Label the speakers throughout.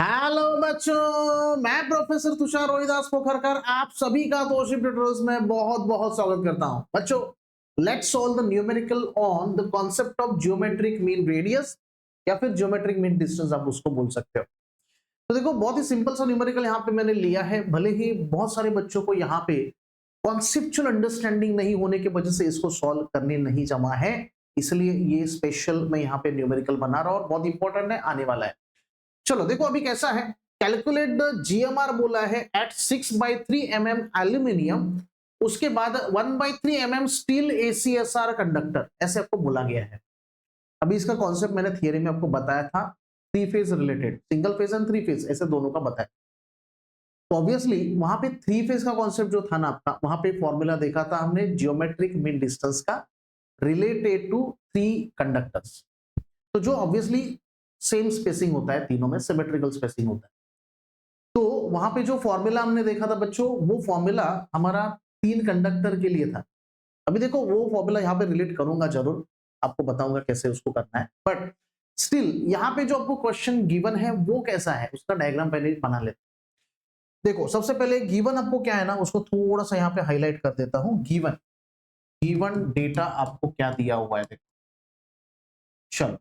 Speaker 1: Hello बच्चों, मैं professor Tushar Rohidas Pokharkar आप सभी का तोशिप ट्यूटोरियल्स में बहुत बहुत स्वागत करता हूं। बच्चों, let's solve the numerical on the concept of geometric mean radius या फिर जियोमेट्रिक मीन डिस्टेंस आप उसको बोल सकते हो। तो देखो, बहुत ही सिंपल सा न्यूमेरिकल यहाँ पे मैंने लिया है। भले ही बहुत सारे बच्चों को यहाँ पे कॉन्सेप्चुअल अंडरस्टैंडिंग नहीं होने की वजह से इसको सॉल्व करने नहीं जमा है, इसलिए ये स्पेशल मैं यहाँ पे न्यूमेरिकल बना रहा हूं और बहुत इंपॉर्टेंट है, आने वाला है। चलो देखो अभी कैसा है। कैलकुलेट द जीएमआर बोला है एट 6/3 mm एल्यूमिनियम, उसके बाद 1/3 mm स्टील एसीएसआर कंडक्टर, ऐसे आपको बोला गया है। अभी इसका कॉन्सेप्ट मैंने थियरी में आपको बताया था, three phase related, single phase and three phase, ऐसे दोनों का बताया। तो ऑब्वियसली वहां पे थ्री फेज का कॉन्सेप्ट जो था ना आपका, वहां पे फॉर्मूला देखा था हमने जियोमेट्रिक मीन डिस्टेंस का रिलेटेड टू थ्री कंडक्टर्स। तो जो ऑब्वियसली सेम स्पेसिंग होता है, तीनों में सिमेट्रिकल स्पेसिंग होता है। तो वहां पे जो फॉर्मूला हमने देखा था बच्चों, वो फॉर्मूला हमारा तीन कंडक्टर के लिए था। अभी देखो वो फॉर्मूला यहाँ पे रिलेट करूंगा, जरूर आपको बताऊंगा कैसे उसको करना है, बट स्टिल यहाँ पे जो आपको क्वेश्चन गिवन है वो कैसा है उसका डायग्राम पहले बना लेते। देखो सबसे पहले गिवन आपको क्या है ना, उसको थोड़ा सा यहाँ पे हाईलाइट कर देता हूँ। गिवन गिवन डेटा आपको क्या दिया हुआ है, देखो। चलो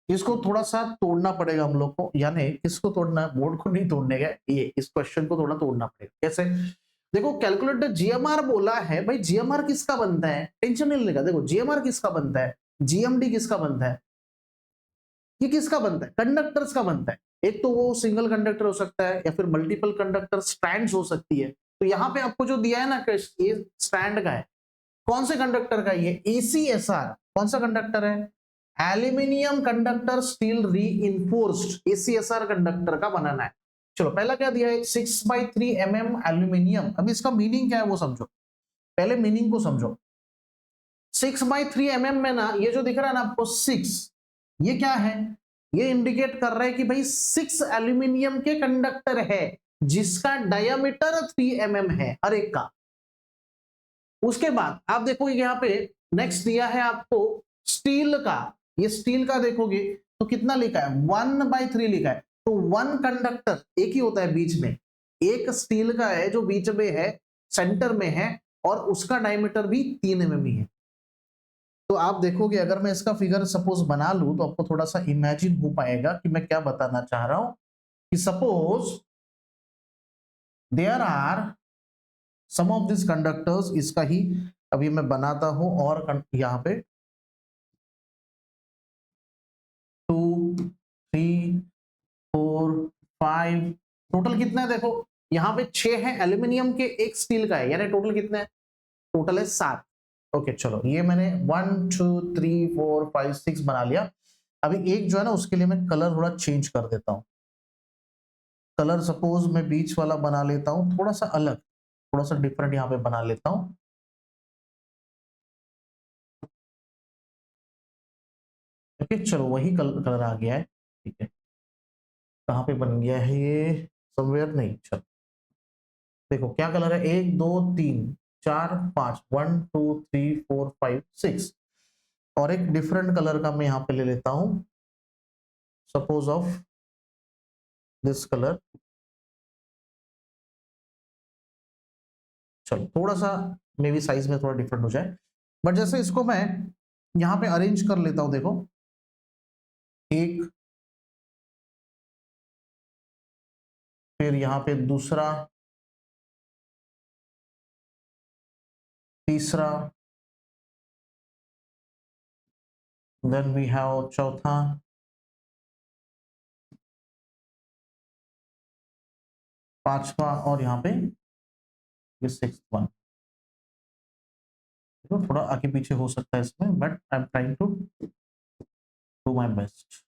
Speaker 1: इसको थोड़ा सा तोड़ना पड़ेगा हम लोग को, यानी किसको तोड़ना है, बोर्ड को नहीं तोड़ने का, ये इस क्वेश्चन को थोड़ा तोड़ना पड़ेगा। कैसे? देखो कैलकुलेट जीएमआर बोला है भाई, जीएमआर किसका बनता है, टेंशन नहीं लेगा। देखो जीएमआर किसका बनता है, जीएमडी किसका बनता है, ये किसका बनता है, कंडक्टर्स का बनता है। एक तो वो सिंगल कंडक्टर हो सकता है या फिर मल्टीपल कंडक्टर स्ट्रैंड्स हो सकती है। तो यहाँ पे आपको जो दिया है ना, ये स्ट्रैंड का है। कौन से कंडक्टर का, ये एसीएसआर। कौन सा कंडक्टर है, aluminium conductor steel reinforced, ACSR conductor का बनाना है। चलो पहला क्या दिया है, 6/3 mm एल्यूमिनियम। अब इसका मीनिंग क्या है वो समझो, पहले मीनिंग को समझो। 6/3 mm में ना, ये जो दिख रहा है ना आपको 6, ये क्या है, ये इंडिकेट कर रहा है कि भाई 6 एल्यूमिनियम के कंडक्टर है जिसका डायमीटर 3 mm है हर एक का। उसके बाद आप देखोगे यहाँ पे नेक्स्ट दिया है आपको स्टील का। ये स्टील का देखोगे तो कितना लिखा है, 1/3 लिखा है। तो वन कंडक्टर एक ही होता है बीच में, एक स्टील का है जो बीच में है, सेंटर में है, और उसका डायमीटर भी 3 mm ही है। तो आप देखोगे अगर मैं इसका फिगर सपोज बना लूं तो आपको थोड़ा सा इमेजिन हो पाएगा कि मैं क्या बताना चाह रहा हूं, कि suppose there are some of this conductors, इसका ही अभी मैं बनाता हूं, और यहाँ पे 2 3 4 5 टोटल कितना है, देखो यहाँ पे 6 है एल्यूमिनियम के, एक स्टील का है, यानी टोटल कितने हैं, टोटल है 7। ओके चलो, ये मैंने 1 2 3 4 5 6 बना लिया। अभी एक जो है ना, उसके लिए मैं कलर थोड़ा चेंज कर देता हूँ। कलर सपोज मैं बीच वाला बना लेता हूँ, थोड़ा सा अलग, थोड़ा सा डिफरेंट यहाँ पे बना लेता हूँ। ओके चलो, वही कलर आ गया है, ठीक है। कहाँ पे बन गया है ये, समवेयर नहीं, चलो देखो क्या कलर है, 1 2 3 4 5, 1 2 3 4 5 6, और एक डिफरेंट कलर का मैं यहाँ पे ले लेता हूँ, सपोज ऑफ दिस कलर। चलो थोड़ा सा मे बी साइज में थोड़ा डिफरेंट हो जाए, बट जैसे इसको मैं यहाँ पे अरेंज कर लेता हूँ, देखो एक, फिर यहाँ पे दूसरा, तीसरा, देन वी हैव चौथा, पांचवा, और यहाँ पे ये सिक्स्थ वन। थोड़ा आगे पीछे हो सकता है इसमें, but I am trying to do my best.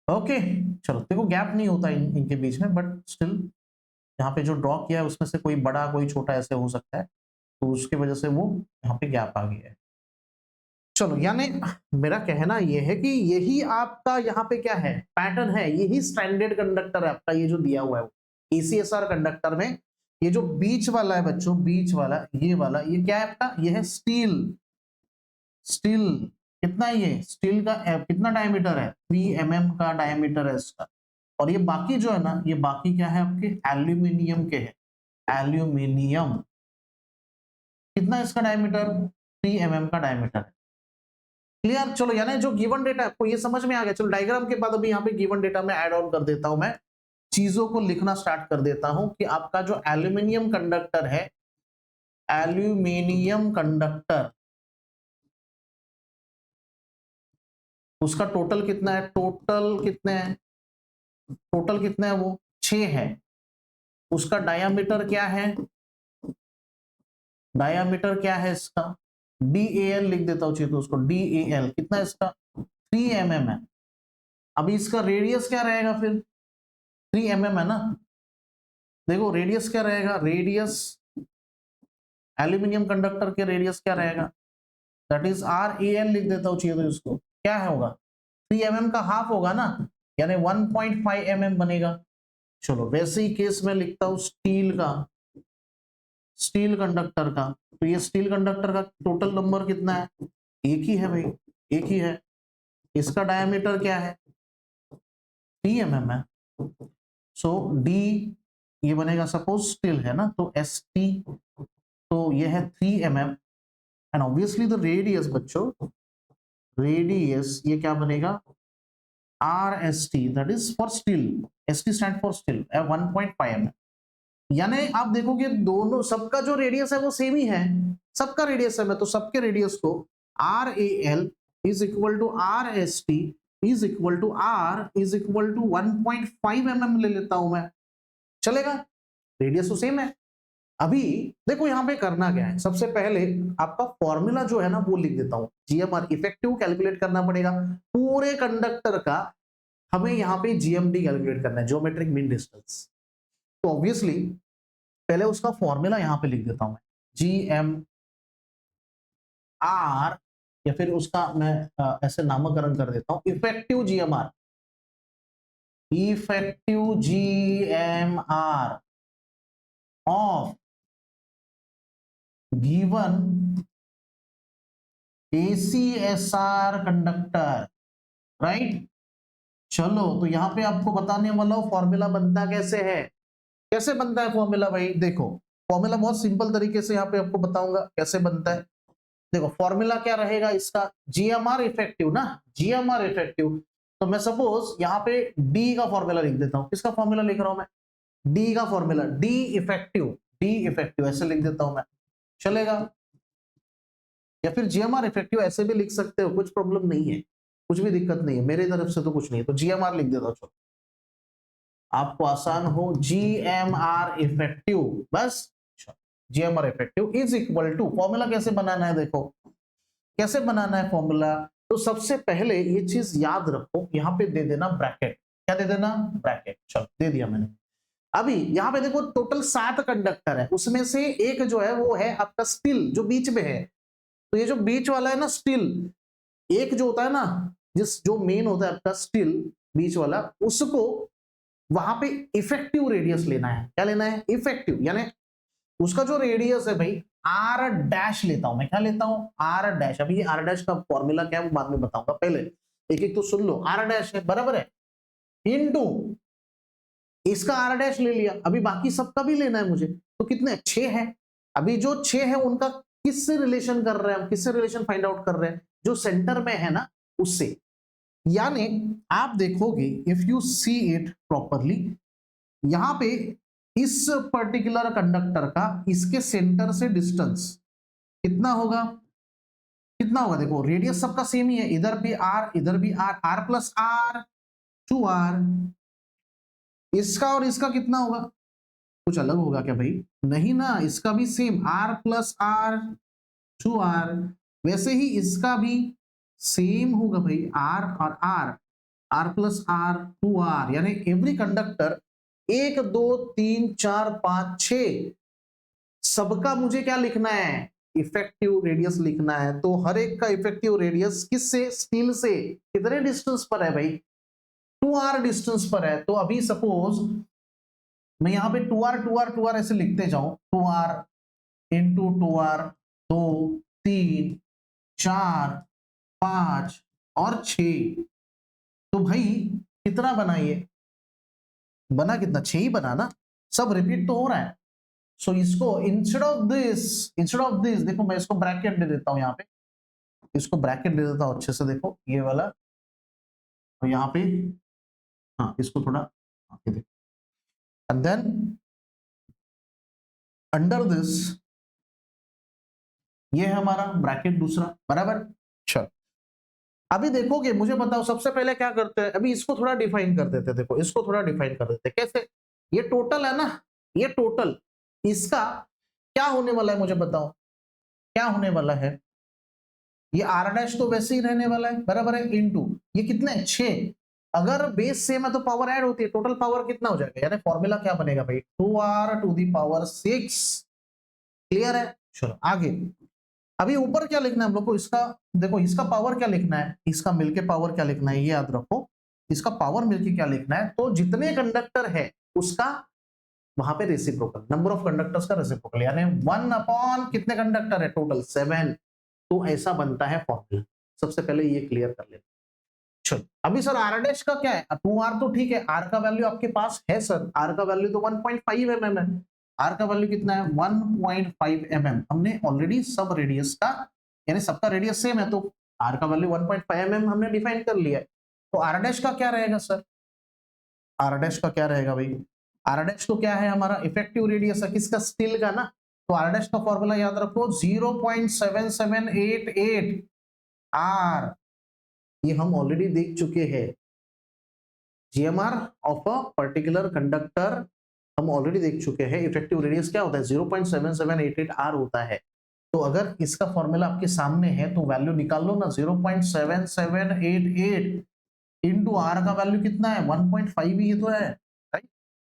Speaker 1: Okay चलो देखो, गैप नहीं होता इनके बीच में, बट स्टिल यहाँ पे जो ड्रॉ किया है उसमें से कोई बड़ा कोई छोटा ऐसे हो सकता है, तो उसकी वजह से वो यहाँ पे गैप आ गया है। चलो यानी मेरा कहना यह है कि यही आपका यहाँ पे क्या है, पैटर्न है, यही स्टैंडर्ड कंडक्टर है आपका, ये जो दिया हुआ है एसीएसआर कंडक्टर में। ये जो बीच वाला है बच्चों, बीच वाला ये वाला, ये क्या है आपका, ये है स्टील। स्टील कितना है ये स्टील का कितना डायमीटर है 3 mm का डायमीटर है इसका। और ये बाकी जो है ना, ये बाकी क्या है आपके एल्यूमिनियम के है। एल्यूमिनियम कितना इसका डायमीटर 3 mm का डायमीटर है। क्लियर? चलो यानी जो गिवन डेटा आपको ये समझ में आ गया। चलो डायग्राम के बाद अभी यहाँ पे गिवन डेटा में ऐड ऑन कर देता हूं, मैं चीजों को लिखना स्टार्ट कर देता हूं कि आपका जो एल्यूमिनियम कंडक्टर है, एल्यूमिनियम कंडक्टर उसका टोटल कितना है, टोटल कितने हैं, टोटल कितने है वो 6 है। उसका डायामीटर क्या है, डायामीटर क्या है इसका DAL लिख देता हूं, चाहिए तो उसको DAL कितना है इसका 3 mm है। अभी इसका रेडियस क्या रहेगा फिर 3 mm है ना। देखो रेडियस क्या रहेगा, रेडियस एल्यूमिनियम कंडक्टर के रेडियस क्या रहेगा, दैट इज RAL लिख देता हूं, चाहिए तो इसको क्या होगा 3 mm का हाफ होगा ना, यानी 1.5 mm बनेगा। चलो वैसे ही केस में लिखता हूं स्टील का, स्टील कंडक्टर का। तो ये स्टील कंडक्टर का टोटल नंबर कितना है, एक ही है भाई, एक ही है। इसका डायमीटर क्या है 3 mm है। सो D ये बनेगा, सपोज स्टील है ना तो ST, तो ये है 3 mm and obviously the radius बच्चों, रेडियस ये क्या बनेगा RST, that is for steel, ST stand for steel 1.5 mm। यानी आप देखोगे दोनों सबका जो रेडियस है वो सेम ही है, सबका रेडियस है। मैं तो सबके रेडियस को RAL is equal to RST is equal to R is equal to 1.5 mm ले लेता हूं मैं, चलेगा, रेडियस तो सेम है। अभी देखो यहां पे करना क्या है, सबसे पहले आपका फॉर्मूला जो है ना वो लिख देता हूं, GMR इफेक्टिव कैलकुलेट करना पड़ेगा पूरे कंडक्टर का। हमें यहाँ पे GMD कैलकुलेट करना है, ज्योमेट्रिक मीन डिस्टेंस। तो ऑब्वियसली पहले उसका फॉर्मूला यहां पे लिख देता हूं मैं, GMR, या फिर उसका मैं ऐसे नामकरण कर देता हूं effective GMR, effective GMR of given ACSR conductor, right. चलो तो यहां पे आपको बताने वाला हूं फॉर्मूला बनता कैसे है। कैसे बनता है फॉर्मूला भाई, देखो फॉर्मूला बहुत सिंपल तरीके से यहाँ पे आपको बताऊंगा कैसे बनता है। देखो फॉर्मूला क्या रहेगा इसका, GMR इफेक्टिव ना, GMR इफेक्टिव। तो मैं सपोज यहाँ पे D का फॉर्मूला लिख देता हूँ। किसका फॉर्मूला लिख रहा हूं मैं, D का फॉर्मूला, D इफेक्टिव ऐसे लिख देता हूं मैं, चलेगा। या फिर GMR इफेक्टिव ऐसे भी लिख सकते हो, कुछ प्रॉब्लम नहीं है, कुछ भी दिक्कत नहीं है मेरी तरफ से तो कुछ नहीं है। तो GMR लिख देता हूं, चलो आपको आसान हो, GMR इफेक्टिव बस। GMR effective is equal to, formula कैसे बनाना है देखो, कैसे बनाना है फॉर्मूला। तो सबसे पहले ये चीज याद रखो, यहाँ पे दे देना ब्रैकेट, क्या दे देना ब्रैकेट, चलो दे दिया मैंने। अभी यहाँ पे देखो टोटल 7 कंडक्टर है, उसमें से एक जो है वो है आपका स्टील जो बीच में है। तो ये जो बीच वाला है ना स्टील, एक जो होता है ना जिस जो मेन होता है आपका स्टील बीच वाला, उसको वहां पे इफेक्टिव रेडियस लेना है। क्या लेना है, इफेक्टिव, यानी उसका जो रेडियस है भाई R डैश लेता हूं मैं, क्या लेता हूं R डैश। अभी ये R डैश का फॉर्मूला क्या है वो बाद में बताऊंगा, पहले एक एक तो सुन लो। R डैश है बराबर है इनटू इसका R डैश ले लिया, अभी बाकी सबका भी लेना है मुझे, तो कितने 6 है। अभी जो 6 है उनका किससे रिलेशन कर रहे हैं हम, किससे रिलेशन फाइंड आउट कर रहे हैं, जो सेंटर में है ना उससे। यानी आप देखोगे if you see it properly, यहां पे इस पर्टिकुलर कंडक्टर का इसके सेंटर से डिस्टेंस कितना होगा, कितना होगा देखो रेडियस सबका सेम ही है, इधर भी R इधर भी R प्लस R 2R। इसका और इसका कितना होगा, कुछ अलग होगा क्या भाई, नहीं ना, इसका भी same R plus R 2R। वैसे ही इसका भी सेम होगा भाई, R और R प्लस R 2R। यानी एवरी कंडक्टर 1 2 3 4 5 6 सबका मुझे क्या लिखना है, इफेक्टिव रेडियस लिखना है। तो हर एक का इफेक्टिव रेडियस किससे, स्टील से, कितने डिस्टेंस पर है भाई 2R डिस्टेंस पर है। तो अभी सपोज मैं यहाँ पे 2R ऐसे लिखते जाऊं, 2R इंटू 2R 2 3 4 5 और 6, तो भाई कितना बना ये? बना कितना? 6 ही बना ना, सब रिपीट तो हो रहा है। सो इसको इंस्टेड ऑफ दिस देखो, मैं इसको ब्रैकेट दे देता हूं यहाँ पे, इसको ब्रैकेट दे देता हूं अच्छे से, देखो ये वाला, और यहाँ पे हाँ इसको थोड़ा आगे देखो, एंड देन अंडर दिस ये है हमारा ब्रैकेट दूसरा, बराबर। चलो अभी देखोगे, मुझे बताओ सबसे पहले क्या करते हैं, अभी इसको थोड़ा डिफाइन कर देते हैं। देखो इसको थोड़ा डिफाइन कर देते हैं, कैसे? ये टोटल है ना, ये टोटल, इसका क्या होने वाला है मुझे बताओ, क्या होने वाला है? ये आर डैश तो वैसे ही रहने वाला है, बराबर है, इनटू ये कितने 6, अगर बेस सेम है तो पावर ऐड होती है, टोटल पावर कितना हो जाएगा, यानी फॉर्मूला क्या बनेगा भाई, 2r to the power 6। Clear है? चलो आगे, अभी ऊपर क्या लिखना है हम लोग को, इसका देखो, इसका पावर क्या लिखना है, इसका मिलके पावर क्या लिखना है, ये याद रखो, इसका पावर मिलके क्या लिखना है, तो जितने कंडक्टर है उसका वहां पे रेसिप्रोकल, नंबर ऑफ कंडक्टर्स का रेसिप्रोकल, यानी 1 अपॉन कितने कंडक्टर है टोटल 7, तो ऐसा बनता है फॉर्मूला। सबसे पहले ये क्लियर कर लेते। चलो अभी सर आर डैश का क्या है, 2r तो ठीक है, आर का वैल्यू आपके पास है सर, आर का वैल्यू तो 1.5 mm है, आर का वैल्यू कितना है 1.5 mm, हमने ऑलरेडी सब रेडियस का, यानी सबका रेडियस सेम है, तो आर का वैल्यू 1.5 mm हमने डिफाइन कर लिया है। तो आर डैश का क्या रहेगा सर, आर डैश का क्या रहेगा भाई, आर डैश तो क्या है हमारा इफेक्टिव रेडियस है किसका, स्टील का ना, तो आर डैश का फॉर्मूला याद रखो 0.7788 आर, ये हम ऑलरेडी देख चुके हैं। GMR of a particular conductor हम ऑलरेडी देख चुके हैं, इफेक्टिव रेडियस क्या होता है 0.7788 आर होता है। तो अगर इसका फॉर्मूला आपके सामने है तो वैल्यू निकाल लो ना, 0.7788 इनटू आर का वैल्यू कितना है 1.5 ही तो है, राइट?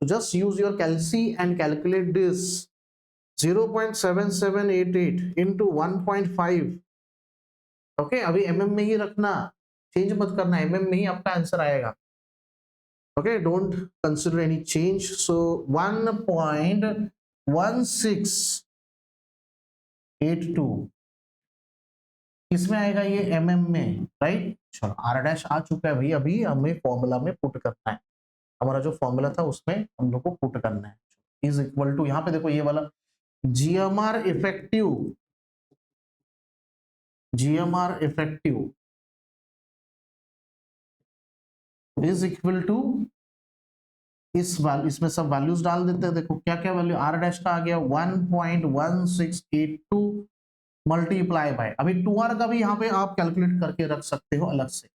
Speaker 1: तो just use your calci and calculate this, 0.7788 into 1.5, okay, अभी एमएम में ही रखना, चेंज मत करना, एमएम में ही आपका आंसर आएगा। Okay, don't consider any change. So 1.1682 किसमें आएगा ये mm में, राइट? चलो आर डैश आ चुका है भाई, अभी हमें फॉर्मूला में पुट करना है, हमारा जो फॉर्मूला था उसमें हम लोग को पुट करना है, इज इक्वल टू, यहाँ पे देखो ये वाला GMR effective is equal to इसमें सब वैल्यूज डाल देते हैं, देखो क्या क्या वैल्यू, आर डैश का आ गया 1.1682 मल्टीप्लाई बाय, अभी 2r का भी यहाँ पे आप कैलकुलेट करके रख सकते हो अलग से,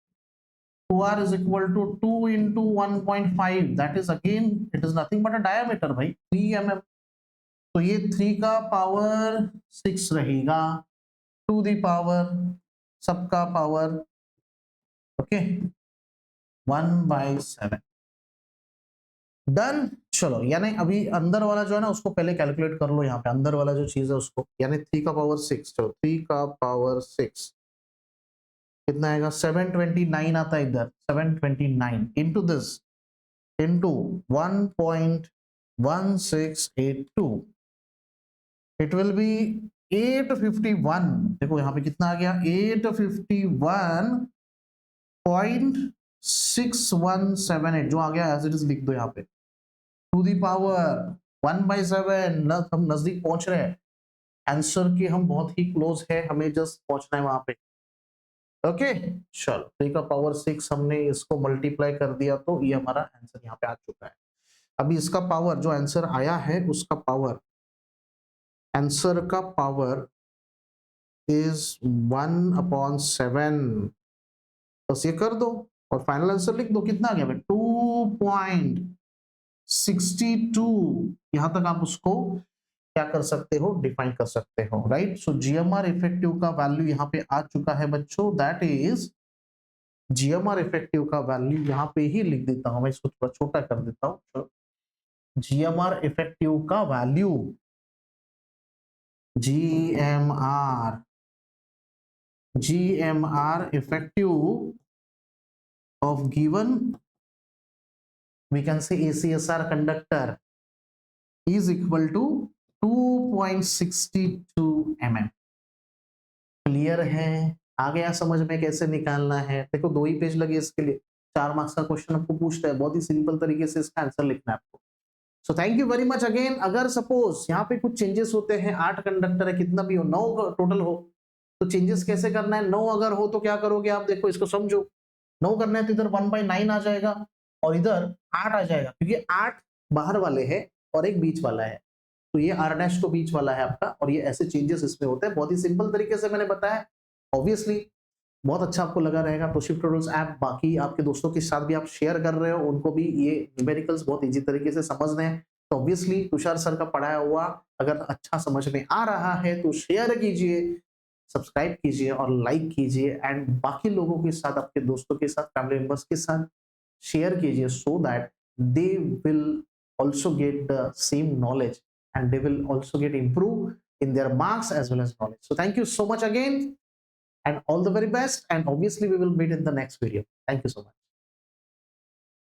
Speaker 1: 2r is equal to 2 into 1.5, that is again it is nothing but a diameter भाई 3 mm, तो ये 3 का पावर 6 रहेगा टू दी पावर सबका पावर, ओके 1/7, डन। चलो यानी अभी अंदर वाला जो है ना उसको पहले कैलकुलेट कर लो, यहाँ पे अंदर वाला जो चीज है उसको, यानी 3 का पावर 6, चलो 3 का पावर 6 कितना आएगा 729 आता है इधर, 729 into this into 1.1682, it will be 851, देखो यहाँ पे कितना आ गया 851.6178 जो आ गया एज इट इज लिख दो यहाँ पे, टू दी पावर 1/7, हम नजदीक पहुंच रहे हैं आंसर के, हम बहुत ही क्लोज है, हमें जस्ट पहुंचना है वहां पे, ओके। चलो 3 का पावर 6 हमने इसको मल्टीप्लाई कर दिया तो ये हमारा आंसर यहाँ पे आ चुका है। अभी इसका पावर जो आंसर आया है उसका पावर, आंसर का पावर इज 1/7, बस ये कर दो और फाइनल आंसर लिख दो, कितना आ गया 2.62, यहां तक आप उसको क्या कर सकते हो, डिफाइन कर सकते हो, राइट? सो जीएमआर इफेक्टिव का वैल्यू यहाँ पे आ चुका है बच्चों, दैट इज जीएमआर इफेक्टिव का वैल्यू यहाँ पे ही लिख देता हूं मैं, इसको थोड़ा छोटा कर देता हूँ, जीएमआर इफेक्टिव का value, GMR effective of given we can say ACSR conductor is equal to 2.62 mm, clear है? आ गया समझ में कैसे निकालना है? देखो 2 ही पेज लगे इसके लिए, 4 मार्क्स का क्वेश्चन आपको पूछता है, बहुत ही सिंपल तरीके से इसका आंसर लिखना है आपको। So thank you very much again. अगर सपोज यहाँ पे कुछ चेंजेस होते हैं, 8 कंडक्टर है, कितना भी हो, 9 टोटल हो, तो चेंजेस कैसे करना है? 9 अगर हो तो क्या करोगे आप? देखो इसको समझो, 9 करना है तो इधर 1/9 आ जाएगा और इधर 8 आ जाएगा, क्योंकि 8 बाहर वाले हैं और एक बीच वाला है, तो ये r डैश तो बीच वाला है आपका, और ये ऐसे चेंजेस इसमें होते हैं। बहुत ही सिंपल तरीके से मैंने बताया। ऑब्वियसली बहुत अच्छा आपको लगा रहेगा टोशिप ट्यूटोरियल्स ऐप। बाकी आपके दोस्तों के साथ भी आप शेयर कर रहे हो, उनको भी ये न्यूमेरिकल्स बहुत इजी तरीके से समझने हैं, तो ऑब्वियसली तुषार सर का पढ़ाया हुआ अगर अच्छा समझ में आ रहा है तो शेयर कीजिए, सब्सक्राइब कीजिए और लाइक कीजिए, एंड बाकी लोगों के साथ, आपके दोस्तों के साथ, फैमिली मेंबर्स के साथ शेयर कीजिए, so that they will also get the same knowledge and they will also get improve in their marks as well as knowledge. So thank you so much again and all the very best, and obviously we will meet in the next video. Thank you so much.